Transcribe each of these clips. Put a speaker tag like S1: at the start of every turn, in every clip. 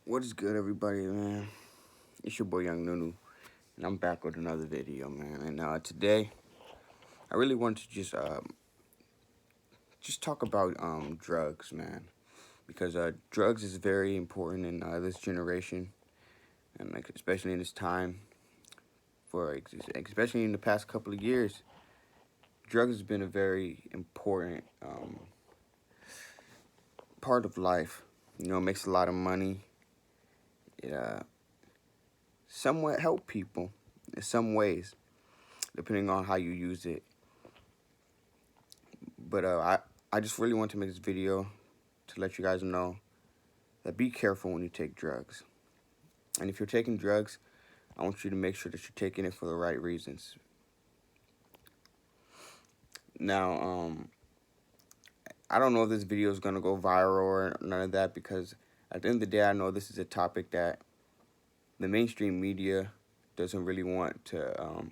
S1: What is good, everybody, man? It's your boy Young Nunu, and I'm back with another video, man. And today, I really want to just talk about drugs, man, because drugs is very important in this generation, and like especially in this time, especially in the past couple of years, drugs has been a very important part of life. You know, it makes a lot of money. It somewhat help people in some ways, depending on how you use it. But I just really want to make this video to let you guys know that be careful when you take drugs. And if you're taking drugs, I want you to make sure that you're taking it for the right reasons. Now, I don't know if this video is going to go viral or none of that, because at the end of the day, I know this is a topic that the mainstream media doesn't really want to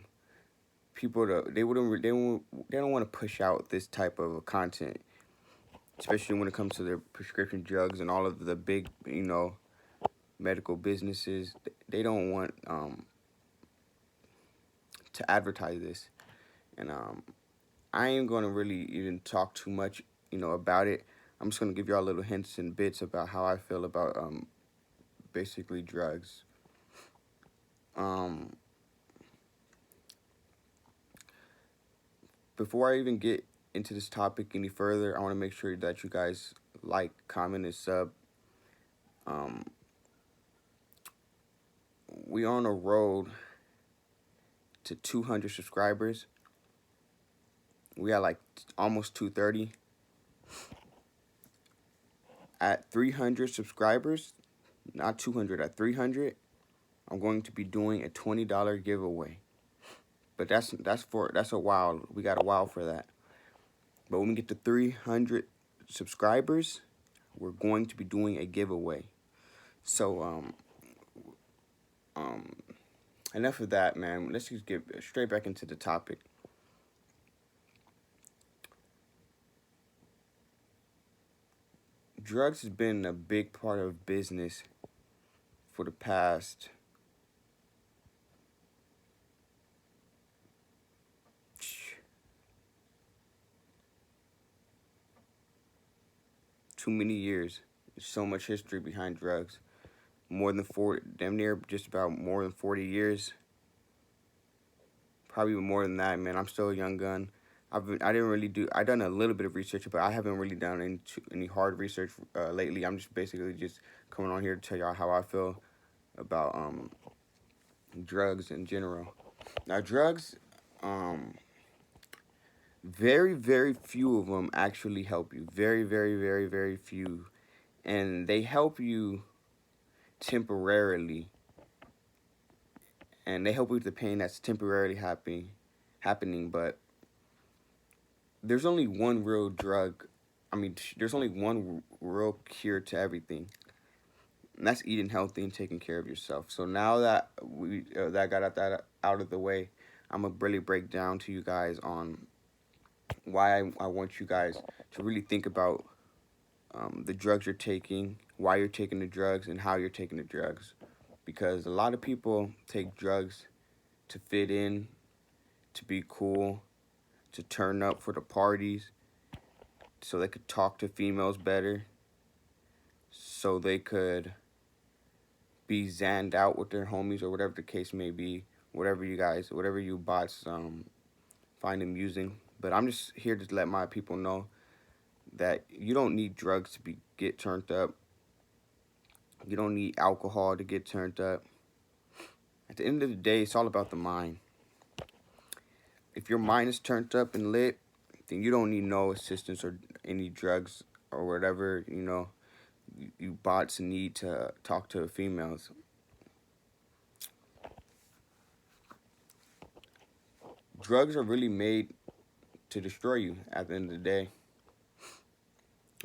S1: people to they don't want to push out this type of content, especially when it comes to their prescription drugs and all of the big, medical businesses. They don't want to advertise this, and I ain't gonna really even talk too much, about it. I'm just gonna give y'all little hints and bits about how I feel about basically drugs. Um, Before I even get into this topic any further, I want to make sure that you guys like, comment, and sub. Um, we on a road to 200 subscribers. We got like almost 230. At 300 subscribers, not 200, at 300, I'm going to be doing a $20 giveaway. But that's a while. We got a while for that. But when we get to 300 subscribers, we're going to be doing a giveaway. So enough of that, man. Let's just get straight back into the topic. Drugs has been a big part of business for the past too many years. There's so much history behind drugs. More than 40, damn near just about more than 40 years. Probably even more than that, man. I'm still a young gun. I done a little bit of research, but I haven't really done any hard research lately. I'm just basically just coming on here to tell y'all how I feel about drugs in general. Now, drugs, very, very few of them actually help you. Very, very, very, very few. And they help you temporarily. And they help you with the pain that's temporarily happening. But there's only one real drug. I mean, there's only one real cure to everything. And that's eating healthy and taking care of yourself. So now that we that got that out of the way, I'm gonna really break down to you guys on why I want you guys to really think about the drugs you're taking, why you're taking the drugs, and how you're taking the drugs. Because a lot of people take drugs to fit in, to be cool, to turn up for the parties, so they could talk to females better, so they could be zanned out with their homies or whatever the case may be, whatever you bots find amusing. But I'm just here to let my people know that you don't need drugs to get turned up. You don't need alcohol to get turned up. At the end of the day, it's all about the mind. If your mind is turned up and lit, then you don't need no assistance or any drugs or whatever, you bots need to talk to females. Drugs are really made to destroy you at the end of the day.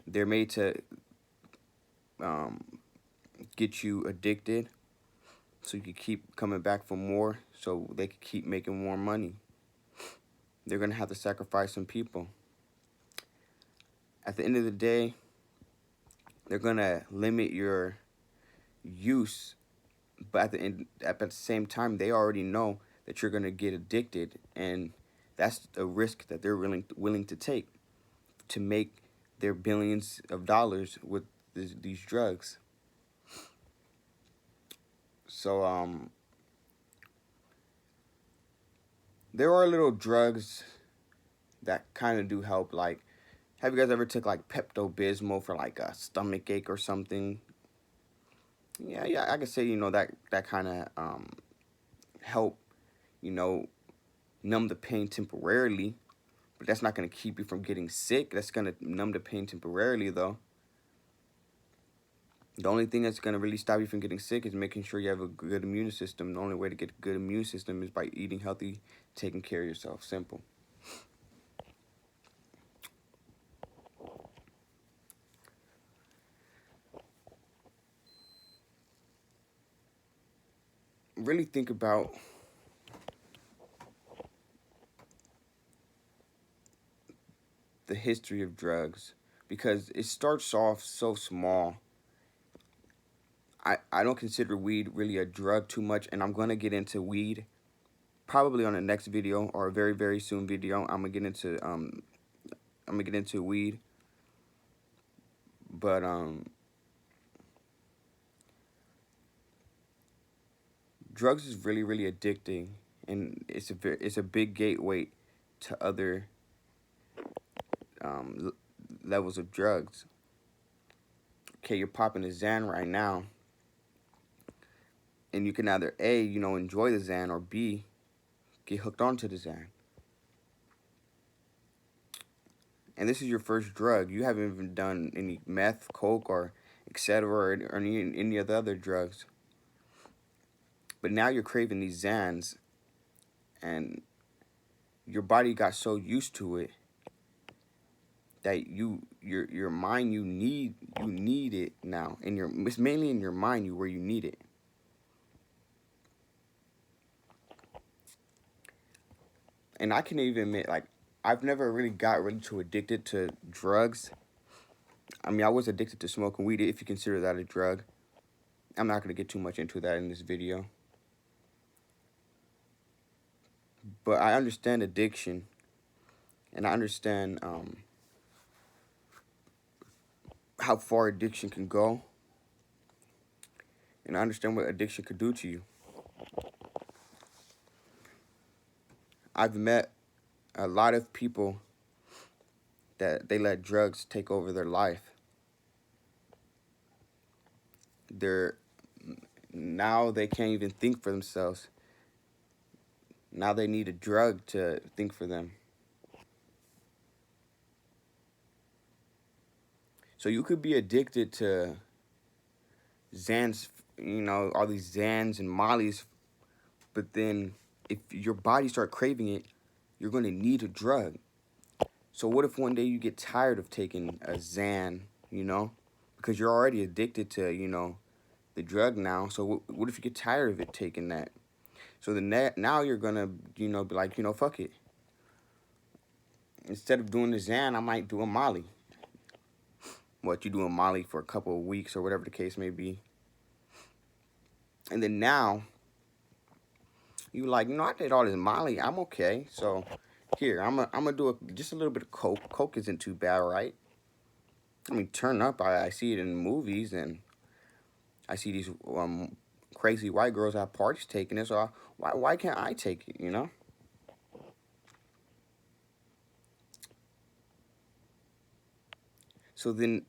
S1: They're made to um, get you addicted so you can keep coming back for more, so they can keep making more money. They're going to have to sacrifice some people. At the end of the day, they're going to limit your use, but at the same time, they already know that you're gonna get addicted, and that's a risk that they're willing to take to make their billions of dollars with these drugs. So there are little drugs that kind of do help. Like, have you guys ever took like Pepto Bismol for like a stomach ache or something? Yeah, I could say that kind of help, you know, numb the pain temporarily, but that's not gonna keep you from getting sick. That's gonna numb the pain temporarily, though. The only thing that's gonna really stop you from getting sick is making sure you have a good immune system. The only way to get a good immune system is by eating healthy, taking care of yourself. Simple. Really think about the history of drugs, because it starts off so small. I don't consider weed really a drug too much, and I'm gonna get into weed probably on the next video or a very, very soon video. I'm gonna get into weed, but drugs is really, really addicting, and it's a big gateway to other um, levels of drugs. Okay, you're popping a Xan right now, and you can either A, enjoy the Xan, or B, get hooked onto the Xan. And this is your first drug. You haven't even done any meth, coke, or etc., or any of the other drugs. But now you're craving these Xans, and your body got so used to it that your mind, you need it now. It's mainly in your mind where you need it. And I can even admit, like, I've never really got really too addicted to drugs. I mean, I was addicted to smoking weed, if you consider that a drug. I'm not going to get too much into that in this video. But I understand addiction, and I understand how far addiction can go, and I understand what addiction could do to you. I've met a lot of people that they let drugs take over their life. Now they can't even think for themselves. Now they need a drug to think for them. So you could be addicted to Xans, all these Xans and Mollies, but then if your body start craving it, you're going to need a drug. So what if one day you get tired of taking a Xan, because you're already addicted to, the drug now. So what if you get tired of it taking that? So now you're going to, be like, fuck it. Instead of doing the Xan, I might do a Molly. What, you do a Molly for a couple of weeks or whatever the case may be. And then now, you like, I did all this Molly. I'm okay. So here, I'm gonna do just a little bit of coke. Coke isn't too bad, right? I mean, turn up. I see it in movies, and I see these crazy white girls at parties taking it. So why can't I take it? So then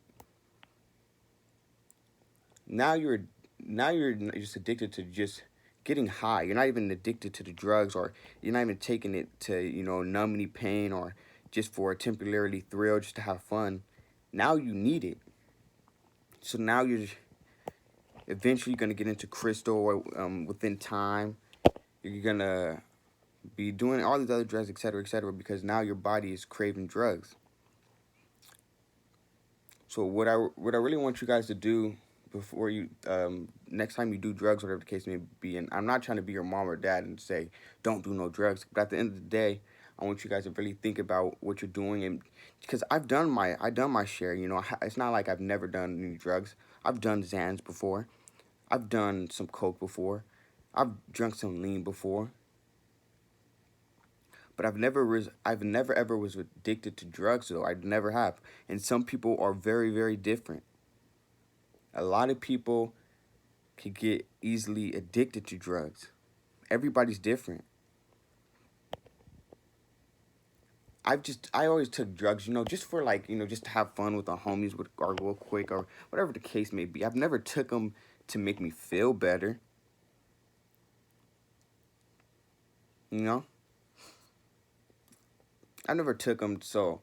S1: now you're just addicted to just getting high. You're not even addicted to the drugs, or you're not even taking it to numb any pain, or just for a temporarily thrill, just to have fun. Now you need it. So now you're eventually gonna get into crystal, or within time you're gonna be doing all these other drugs, etc., because now your body is craving drugs. So what I really want you guys to do before you next time you do drugs, whatever the case may be, and I'm not trying to be your mom or dad and say don't do no drugs, but at the end of the day, I want you guys to really think about what you're doing, and because I've done my share. It's not like I've never done any drugs. I've done Xans before. I've done some coke before. I've drunk some lean before. But I've never ever was addicted to drugs though. I never have. And some people are very, very different. A lot of people can get easily addicted to drugs. Everybody's different. I always took drugs, just for like, just to have fun with the homies with or real quick or whatever the case may be. I've never took them to make me feel better, you know? I never took them to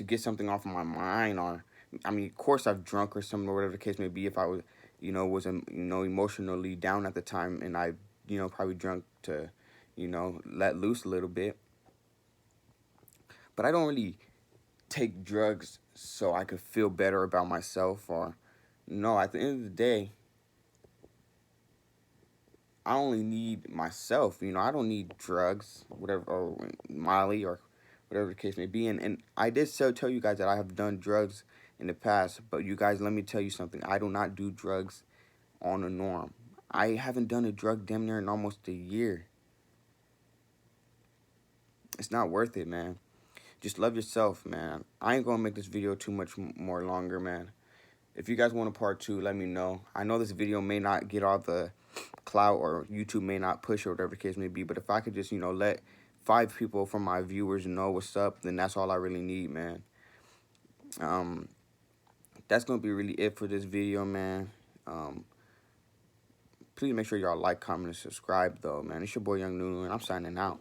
S1: get something off of my mind or I mean, of course I've drunk or something or whatever the case may be if I was, emotionally down at the time and I, probably drunk to, let loose a little bit. But I don't really take drugs so I could feel better about myself or no, at the end of the day, I only need myself, I don't need drugs, whatever or Molly or whatever the case may be. And I did so tell you guys that I have done drugs in the past, but you guys let me tell you something. I do not do drugs on the norm. I haven't done a drug damn near in almost a year. It's not worth it, man. Just love yourself, man. I ain't gonna make this video too much more longer, man. If you guys want a part 2, let me know. I know this video may not get all the clout or YouTube may not push or whatever the case may be, but if I could just, let 5 people from my viewers know what's up, then that's all I really need, man. That's gonna be really it for this video, man. Please make sure y'all like, comment, and subscribe, though, man. It's your boy Young Nunu, and I'm signing out.